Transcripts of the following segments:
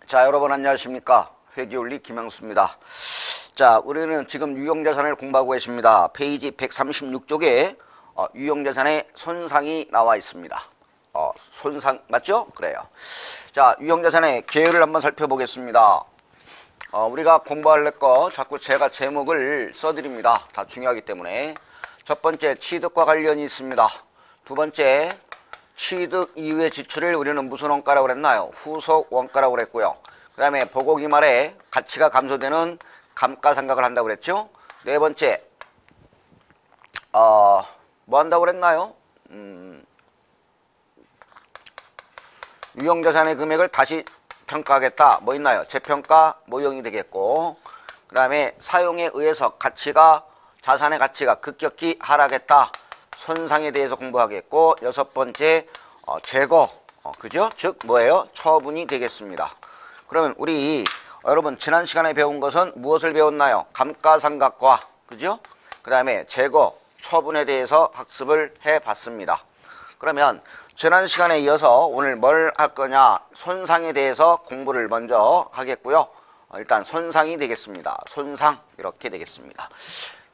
자, 여러분 안녕하십니까? 회계원리 김영수입니다. 자, 우리는 지금 유형자산을 공부하고 계십니다. 페이지 136쪽에 유형자산의 손상이 나와 있습니다. 손상 맞죠? 그래요. 자, 유형자산의 계율을 한번 살펴보겠습니다. 우리가 공부할 거 자꾸 제가 제목을 써드립니다. 다 중요하기 때문에. 첫 번째, 취득과 관련이 있습니다. 두 번째, 취득 이후의 지출을 우리는 무슨 원가라고 그랬나요? 후속 원가라고 그랬고요. 그 다음에 보고기 말에 가치가 감소되는 감가상각을 한다고 그랬죠. 네 번째, 뭐 한다고 그랬나요? 유형자산의 금액을 다시 평가하겠다. 뭐 있나요? 재평가 모형이 되겠고, 그 다음에 사용에 의해서 자산의 가치가 급격히 하락했다. 손상에 대해서 공부하겠고, 여섯 번째, 재고, 그죠? 즉 뭐예요? 처분이 되겠습니다. 그러면 우리 여러분 지난 시간에 배운 것은 무엇을 배웠나요? 감가상각과, 그죠? 그 다음에 재고, 처분에 대해서 학습을 해봤습니다. 그러면 지난 시간에 이어서 오늘 뭘 할 거냐? 손상에 대해서 공부를 먼저 하겠고요. 일단 손상이 되겠습니다. 손상 이렇게 되겠습니다.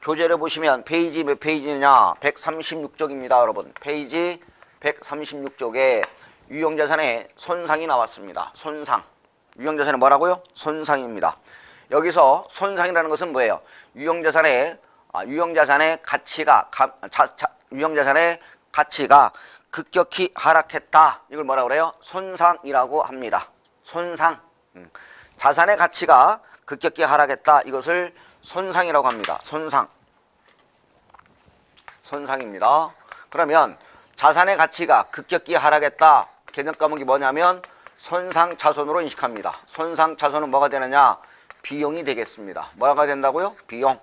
교재를 보시면 페이지 몇 페이지냐? 136쪽입니다. 여러분 페이지 136쪽에 유형자산의 손상이 나왔습니다. 손상. 유형자산은 뭐라고요? 손상입니다. 여기서 손상이라는 것은 뭐예요? 유형자산의 가치가 급격히 하락했다. 이걸 뭐라고 그래요? 손상이라고 합니다. 손상. 자산의 가치가 급격히 하락했다. 이것을 손상이라고 합니다. 손상입니다. 그러면 자산의 가치가 급격히 하락했다. 개념 과목이 뭐냐면 손상차손으로 인식합니다. 손상차손은 뭐가 되느냐? 비용이 되겠습니다. 뭐가 된다고요? 비용.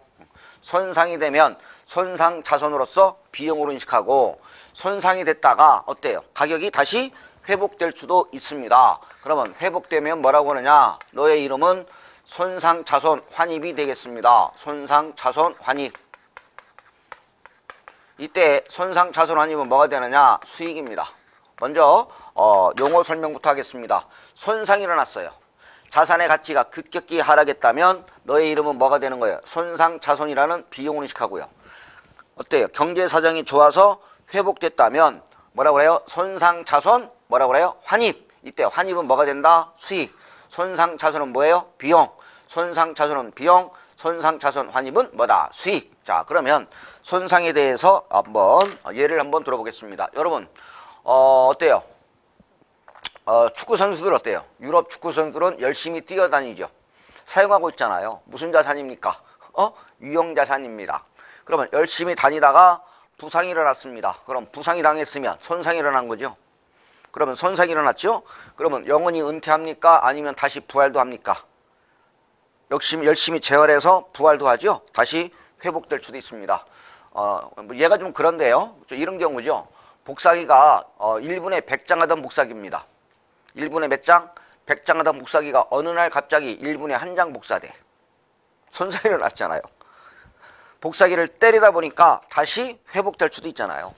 손상이 되면 손상차손으로서 비용으로 인식하고, 손상이 됐다가 어때요? 가격이 다시 회복될 수도 있습니다. 그러면 회복되면 뭐라고 하느냐? 너의 이름은 손상차손 환입이 되겠습니다. 손상차손 환입. 이때 손상차손 환입은 뭐가 되느냐? 수익입니다. 먼저 용어 설명부터 하겠습니다. 손상이 일어났어요. 자산의 가치가 급격히 하락했다면 너의 이름은 뭐가 되는 거예요? 손상차손이라는 비용을 인식하고요. 어때요? 경제사정이 좋아서 회복됐다면 뭐라고 해요? 손상차손 뭐라고 그래요? 환입. 이때 환입은 뭐가 된다? 수익. 손상차손은 뭐예요? 비용. 손상차손은 비용. 손상차손 환입은 뭐다? 수익. 자, 그러면 손상에 대해서 예를 한번 들어보겠습니다. 여러분 어때요? 축구 선수들 어때요? 유럽 축구 선수들은 열심히 뛰어다니죠. 사용하고 있잖아요. 무슨 자산입니까? 유형자산입니다. 그러면 열심히 다니다가 부상이 일어났습니다. 그럼 부상이 당했으면 손상이 일어난 거죠. 그러면 손상이 일어났죠? 그러면 영원히 은퇴합니까? 아니면 다시 부활도 합니까? 열심히 재활해서 부활도 하죠? 다시 회복될 수도 있습니다. 얘가 좀 그런데요. 이런 경우죠. 복사기가 1분에 100장 하던 복사기입니다. 1분에 몇 장? 100장 하던 복사기가 어느 날 갑자기 1분에 1장 복사돼. 손상이 일어났잖아요. 복사기를 때리다 보니까 다시 회복될 수도 있잖아요.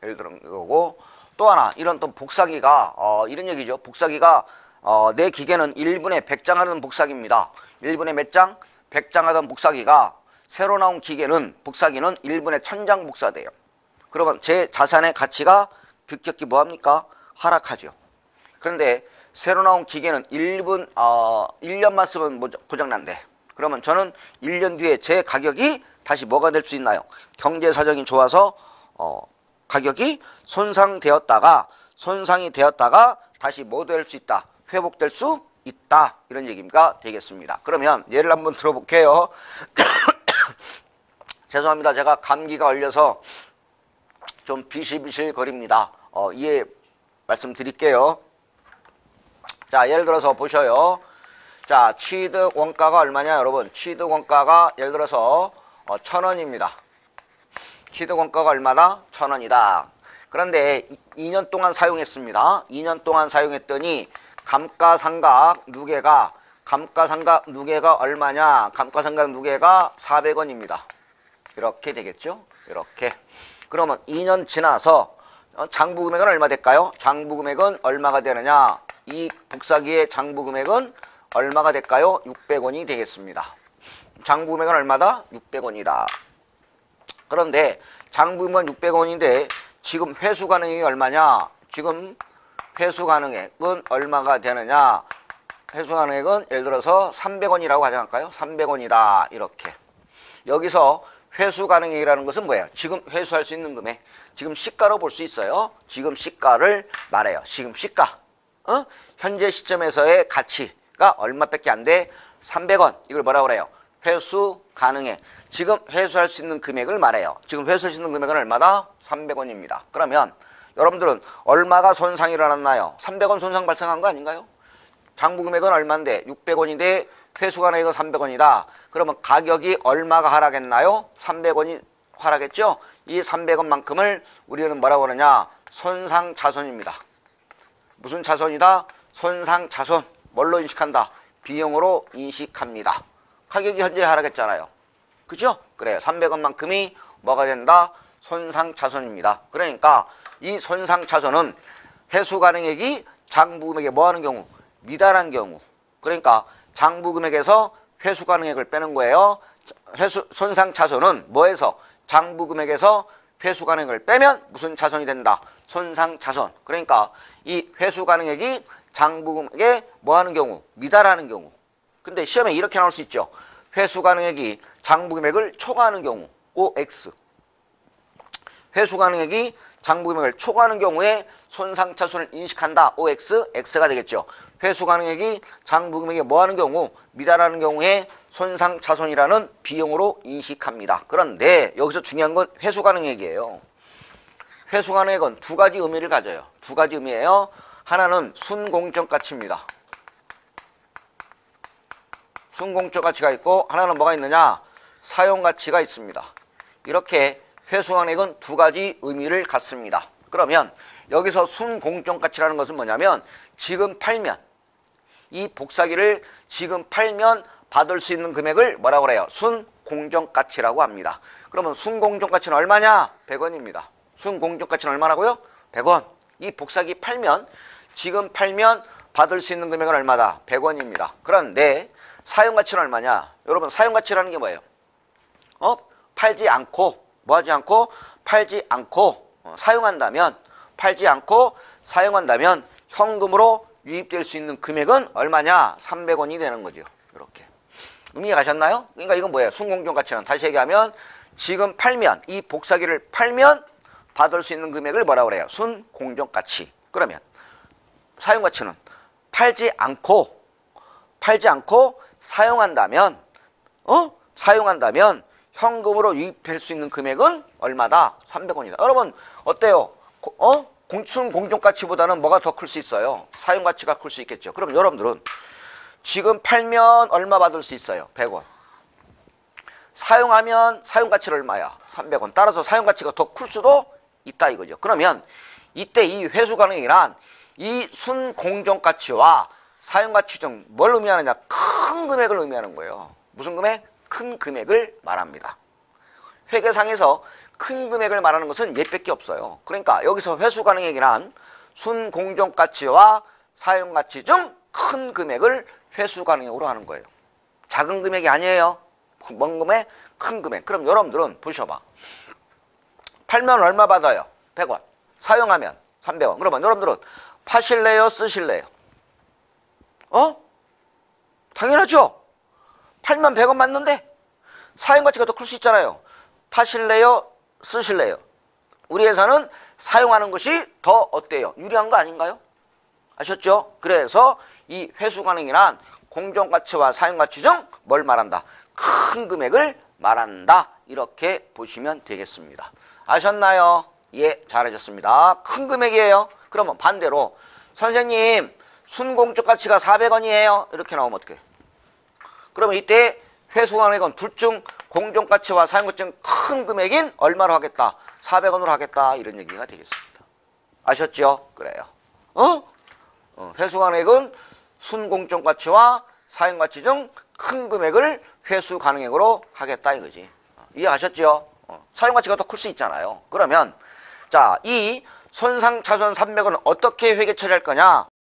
예를 들어 이거고, 또 하나 이런 또 복사기가 이런 얘기죠. 복사기가 내 기계는 1분에 100장 하던 복사기입니다. 1분에 몇 장? 100장 하던 복사기가 새로 나온 복사기는 1분에 1000장 복사돼요. 그러면 제 자산의 가치가 급격히 뭐합니까? 하락하죠. 그런데 새로 나온 기계는 1년만 쓰면 고장난대. 그러면 저는 1년 뒤에 제 가격이 다시 뭐가 될 수 있나요? 경제 사정이 좋아서 가격이 손상이 되었다가 다시 뭐 될 수 있다? 회복될 수 있다. 이런 얘기가 되겠습니다. 그러면 예를 한번 들어볼게요. 죄송합니다. 제가 감기가 걸려서 좀 비실비실 거립니다. 이해 말씀드릴게요. 자, 예를 들어서 보셔요. 자, 취득 원가가 얼마냐, 여러분? 취득 원가가 예를 들어서 1000원입니다. 취득 원가가 얼마다? 1000원이다. 그런데 2년 동안 사용했습니다. 2년 동안 사용했더니 감가상각 누계가 얼마냐? 감가상각 누계가 400원입니다. 이렇게 되겠죠? 이렇게. 그러면 2년 지나서 장부금액은 얼마 될까요? 장부금액은 얼마가 되느냐? 이 복사기의 장부금액은 얼마가 될까요? 600원이 되겠습니다. 장부 금액은 얼마다? 600원이다. 그런데 장부 금액은 600원인데 지금 회수 가능액이 얼마냐? 지금 회수 가능액은 얼마가 되느냐? 회수 가능액은 예를 들어서 300원이라고 가정할까요? 300원이다. 이렇게. 여기서 회수 가능액이라는 것은 뭐예요? 지금 회수할 수 있는 금액. 지금 시가로 볼 수 있어요. 지금 시가를 말해요. 지금 시가. 현재 시점에서의 가치가 얼마밖에 안 돼? 300원. 이걸 뭐라고 그래요? 회수 가능액. 지금 회수할 수 있는 금액을 말해요. 지금 회수할 수 있는 금액은 얼마다? 300원입니다. 그러면 여러분들은 얼마가 손상이 일어났나요? 300원 손상 발생한 거 아닌가요? 장부 금액은 얼마인데? 600원인데 회수 가능액은 300원이다. 그러면 가격이 얼마가 하락했나요? 300원이 하락했죠? 이 300원만큼을 우리는 뭐라고 그러냐? 손상차손입니다. 무슨 차손이다? 손상차손. 뭘로 인식한다? 비용으로 인식합니다. 가격이 현재 하락했잖아요. 그죠? 그래요. 300원만큼이 뭐가 된다? 손상차손입니다. 그러니까 이 손상차손은 회수 가능액이 장부 금액에 뭐 하는 경우? 미달한 경우. 그러니까 장부 금액에서 회수 가능액을 빼는 거예요. 손상차손은 뭐에서? 장부 금액에서 회수 가능액을 빼면 무슨 차손이 된다? 손상차손. 그러니까 이 회수 가능액이 장부 금액에 뭐 하는 경우? 미달하는 경우. 근데 시험에 이렇게 나올 수 있죠. 회수 가능액이 장부 금액을 초과하는 경우. OX. 회수 가능액이 장부 금액을 초과하는 경우에 손상차손을 인식한다. OX, X가 되겠죠. 회수 가능액이 장부 금액에 뭐 하는 경우? 미달하는 경우에 손상차손이라는 비용으로 인식합니다. 그런데 여기서 중요한 건 회수 가능액이에요. 회수 가능액은 두 가지 의미를 가져요. 두 가지 의미예요. 하나는 순공적 가치입니다. 순공적 가치가 있고 하나는 뭐가 있느냐? 사용 가치가 있습니다. 이렇게 회수 가능액은 두 가지 의미를 갖습니다. 그러면 여기서 순공적 가치라는 것은 뭐냐면 지금 팔면 이 복사기를 지금 팔면 받을 수 있는 금액을 뭐라고 그래요? 순공적 가치라고 합니다. 그러면 순공적 가치는 얼마냐? 100원입니다. 순공적 가치는 얼마라고요? 100원. 이 복사기 팔면 지금 팔면 받을 수 있는 금액은 얼마다? 100원입니다. 그런데 사용가치는 얼마냐? 여러분 사용가치라는 게 뭐예요? 팔지 않고 뭐 하지 않고? 팔지 않고 사용한다면 팔지 않고 사용한다면 현금으로 유입될 수 있는 금액은 얼마냐? 300원이 되는 거죠. 이렇게. 의미가 가셨나요? 그러니까 이건 뭐예요? 순공적 가치는 다시 얘기하면 지금 팔면 이 복사기를 팔면 받을 수 있는 금액을 뭐라고 그래요? 순공적 가치. 그러면 사용 가치는 팔지 않고 사용한다면 사용한다면 현금으로 유입될 수 있는 금액은 얼마다? 300원이다. 여러분 어때요? 순공적 가치보다는 뭐가 더 클 수 있어요? 사용 가치가 클 수 있겠죠. 그럼 여러분들은 지금 팔면 얼마 받을 수 있어요? 100원. 사용하면 사용 가치는 얼마야? 300원. 따라서 사용 가치가 더 클 수도 있다 이거죠. 그러면 이때 이 회수 가능액이란 이 순공적 가치와 사용 가치 중 뭘 의미하느냐? 큰 금액을 의미하는 거예요. 무슨 금액? 큰 금액을 말합니다. 회계상에서 큰 금액을 말하는 것은 얘밖에 없어요. 그러니까 여기서 회수 가능액이란 순공적 가치와 사용 가치 중 큰 금액을 회수 가능액으로 하는 거예요. 작은 금액이 아니에요. 먼 금액, 큰 금액. 그럼 여러분들은 보셔봐. 팔면 얼마 받아요? 100원. 사용하면 300원. 그러면 여러분들은 파실래요? 쓰실래요? 당연하죠. 팔면 100원 맞는데 사용 가치가 더 클 수 있잖아요. 파실래요? 쓰실래요? 우리 회사는 사용하는 것이 더 어때요? 유리한 거 아닌가요? 아셨죠? 그래서 이 회수 가능이란 공정 가치와 사용 가치 중 뭘 말한다? 큰 금액을 말한다. 이렇게 보시면 되겠습니다. 아셨나요? 예, 잘하셨습니다. 큰 금액이에요. 그러면 반대로 선생님 순공적 가치가 400원이에요. 이렇게 나오면 어떡해? 그러면 이때 회수 가능액은 둘 중 공정 가치와 사용 가치 중 큰 금액인 얼마로 하겠다? 400원으로 하겠다. 이런 얘기가 되겠습니다. 아셨죠? 그래요. 회수 가능액은 순공적 가치와 사용 가치 중 큰 금액을 회수 가능액으로 하겠다 이거지. 이해하셨죠? 사용 가치가 더 클 수 있잖아요. 그러면 자, 이 손상차손 300원 어떻게 회계 처리할 거냐?